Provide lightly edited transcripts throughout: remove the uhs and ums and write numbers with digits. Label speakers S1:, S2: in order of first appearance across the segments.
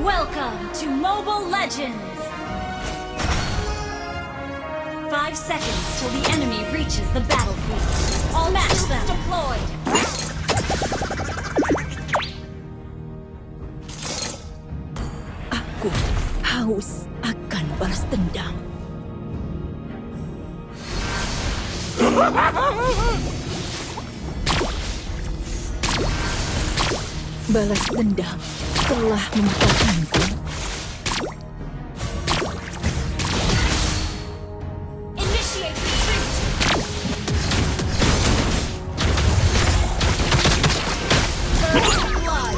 S1: Welcome to Mobile Legends! 5 seconds till the enemy reaches the battlefield. All match them. Deployed.
S2: Aku haus akan balas dendam. Balas dendam telah membuatku.
S1: Initiate retreat. First blood.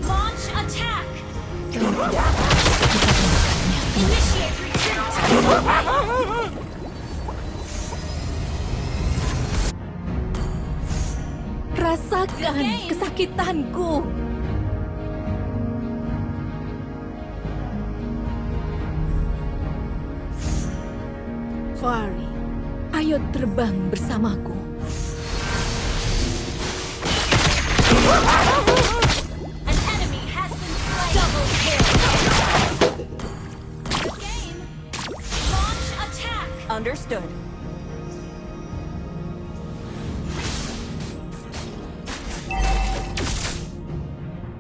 S1: Launch attack. Initiate retreat.
S2: Rasakan kesakitanku. Fari, ayo terbang bersamaku.
S1: An enemy has been slain. Double kill. The game. Launch attack.
S2: Understood.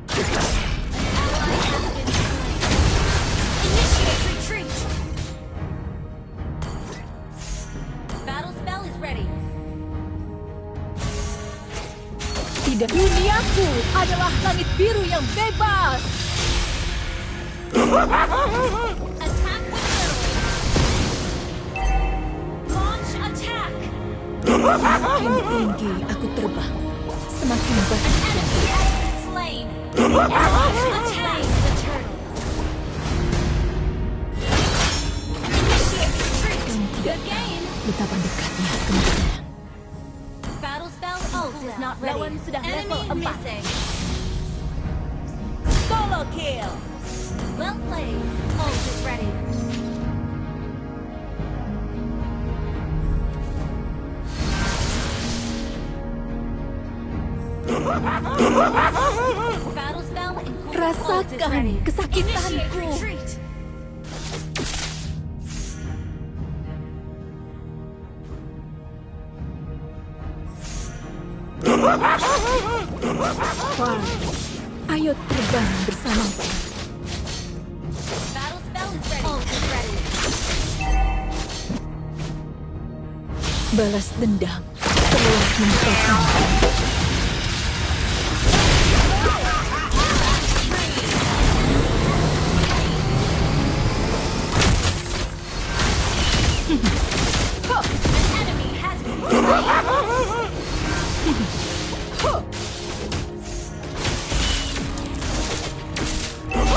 S1: Ally has been slain. Initiate retreat. Battle spell is ready.
S2: Tidak, duniaku adalah langit biru yang bebas.
S1: Attack with literally. Launch attack.
S2: Semakin tinggi aku terbang, semakin banyak yang
S1: Enemy has been slain. Launch attack. The turtle. Initiate retreat. Good game.
S2: betapa dekatnya kematian.
S1: Battle spell ult is not ready.
S2: Lawan sudah
S1: Enemy
S2: level 4.
S1: missing.
S2: Solo kill.
S1: Well played. Ult is ready. Battle spell and cooldown ult is
S2: Rasakan
S1: ready.
S2: kesakitanku.
S1: Initiate retreat.
S2: Fari, ayo terbang bersamaku.
S1: Battle spell is ready. Ult is ready.
S2: Balas dendam telah membuatku.
S1: An enemy has been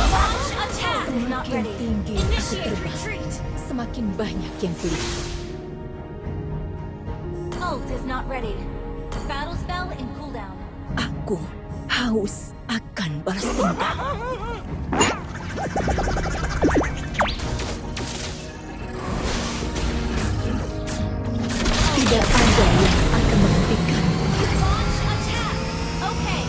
S1: launch attack. Not
S2: Semakin
S1: ready.
S2: tinggi aku
S1: Initiate
S2: terbang,
S1: retreat.
S2: semakin banyak yang kulihat.
S1: Ult is not ready. Battle spell in cooldown.
S2: Aku haus akan balas dendam. Tidak ada yang akan menghentikan.
S1: Launch attack. Okay.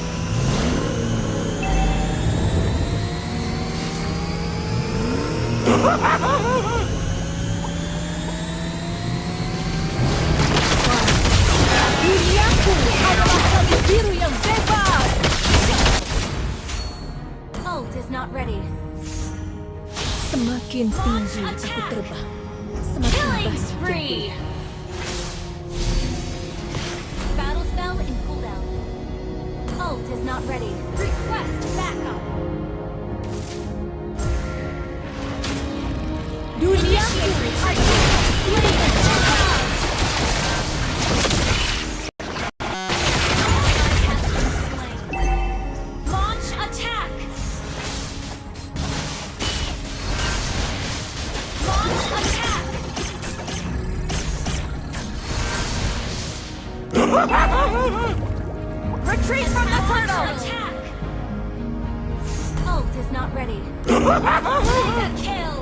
S2: Duniaku adalah langit biru yang bebas.
S1: Ult is not ready.
S2: Semakin tinggi aku terbang, semakin
S1: Killing
S2: banyak yang
S1: spree. Battle spell in cooldown. Ult is not ready. Request backup.
S2: Duniaku adalah
S1: Launch attack. Launch attack. Retreat from the turtle. Attack. Ult is not ready. Mega kill.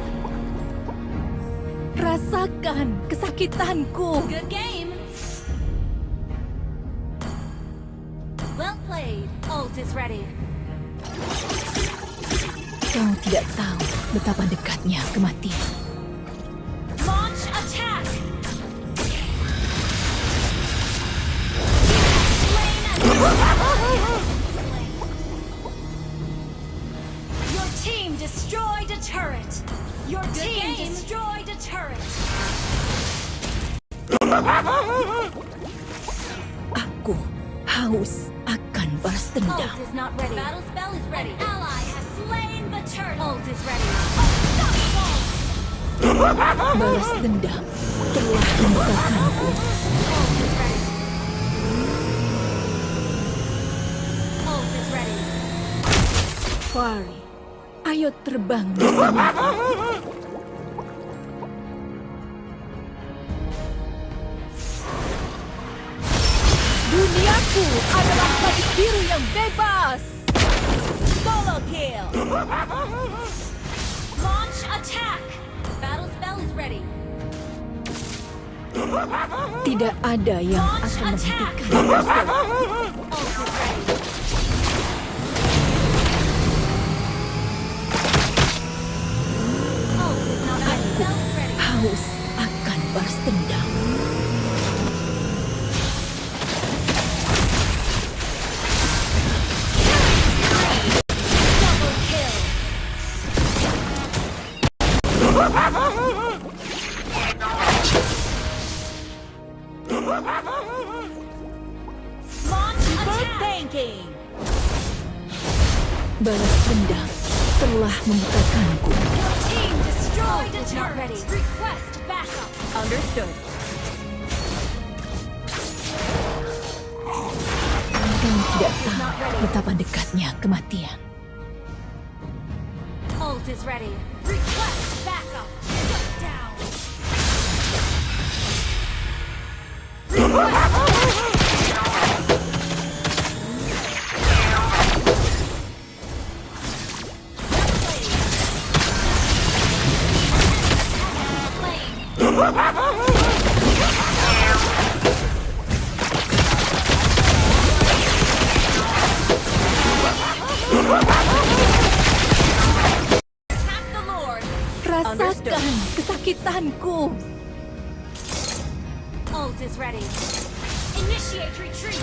S2: Rasakan kesakitanku.
S1: Good game. Well played. Ult is ready.
S2: Kau tidak tahu betapa dekatnya kematian.
S1: Launch attack. Your team destroyed a turret. Your team destroyed a turret.
S2: Aku haus akan balas dendam.
S1: Ult is not ready. Battle spell is ready. An ally has slain the turret. Ult is ready. Unstoppable.
S2: Balas dendam telah membukakanku.
S1: Ult is ready. Ult is ready.
S2: Fari, ayo terbang bersamaku. Duniaku adalah garis biru yang bebas. Solo kill.
S1: Launch attack. Battle spell is ready.
S2: Tidak ada yang
S1: Launch
S2: akan
S1: attack.
S2: menghentikan.
S1: Ult is ready. Ult is not ready. Spell is ready.
S2: Haus akan balas dendam.
S1: Double kill. Launch attack.
S2: Balas dendam telah membukakanku.
S1: Your team destroyed a turret. Request backup.
S2: Understood. Kau tidak tahu betapa dekatnya kematian.
S1: Ult is ready. Request backup. Shut down. Attack the Lord.
S2: Rasakan kesakitanku.
S1: Ult is ready. Initiate retreat.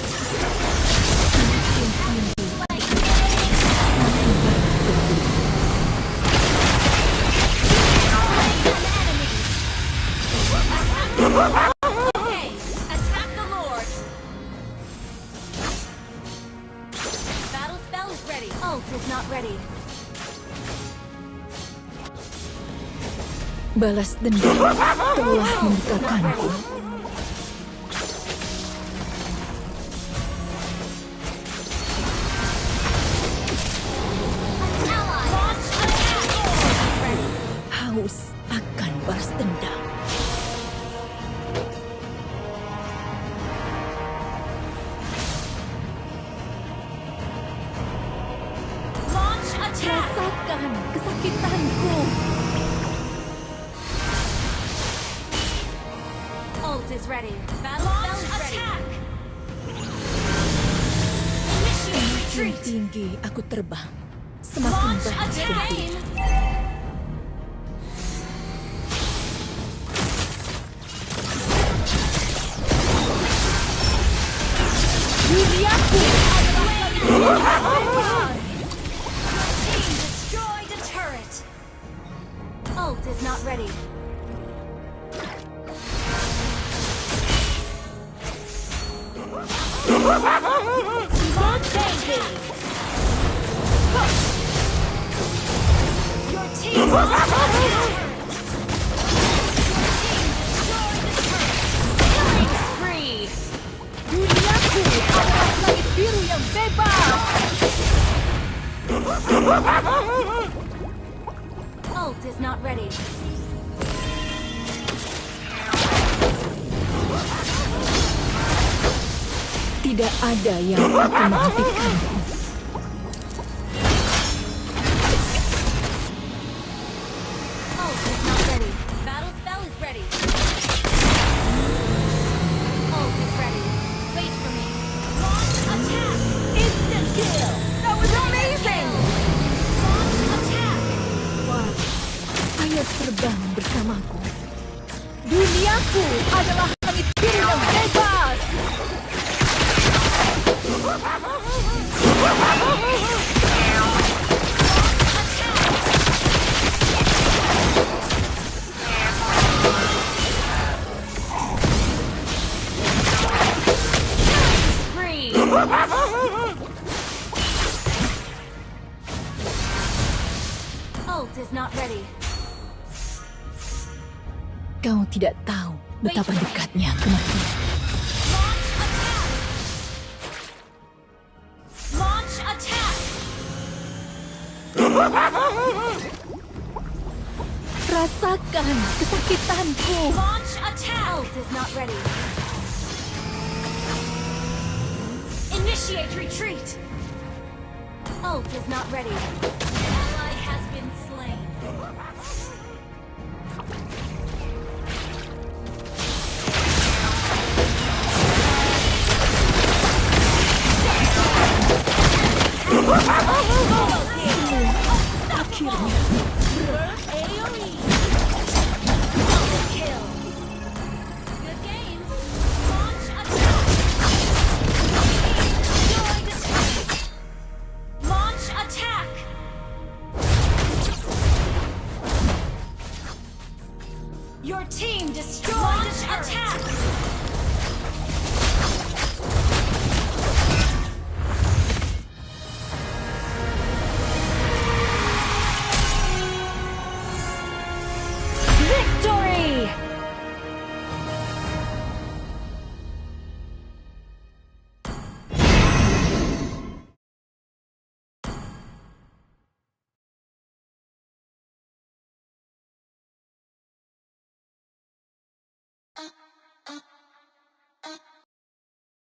S1: Okay, attack the Lord. Battle spell is ready. Ult is not ready.
S2: Balas dendam telah membukakanku.
S1: Ally launch attack. Ready.
S2: Haus akan balas dendam.
S1: Launch attack.
S2: Rasakan kesakitanku.
S1: Ult is ready. Battle spell is ready. Initiate
S2: Semakin
S1: retreat.
S2: tinggi aku terbang, semakin
S1: Launch
S2: berat
S1: attack.
S2: bergerak. Duniaku adalah garis biru yang bebas.
S1: Team destroyed a turret. Ult is not ready. Your team destroyed a turret. Killing spree.
S2: Duniaku adalah garis biru yang bebas.
S1: Ult is not ready.
S2: Tidak ada yang akan menghentikanku. bersamaku. Duniaku adalah langit biru yang bebas.
S1: Spree. Ult is not ready.
S2: Kau tidak tahu betapa dekatnya kematian.
S1: Launch attack.
S2: Rasakan kesakitanku.
S1: Launch attack. Ult is not ready. Initiate retreat. Ult is not ready. Ally has been slain.
S2: Akhirnya.
S1: AoE. Double kill. Good game. Launch attack. Join attack. Launch attack. Your team destroyed the attack. Victory!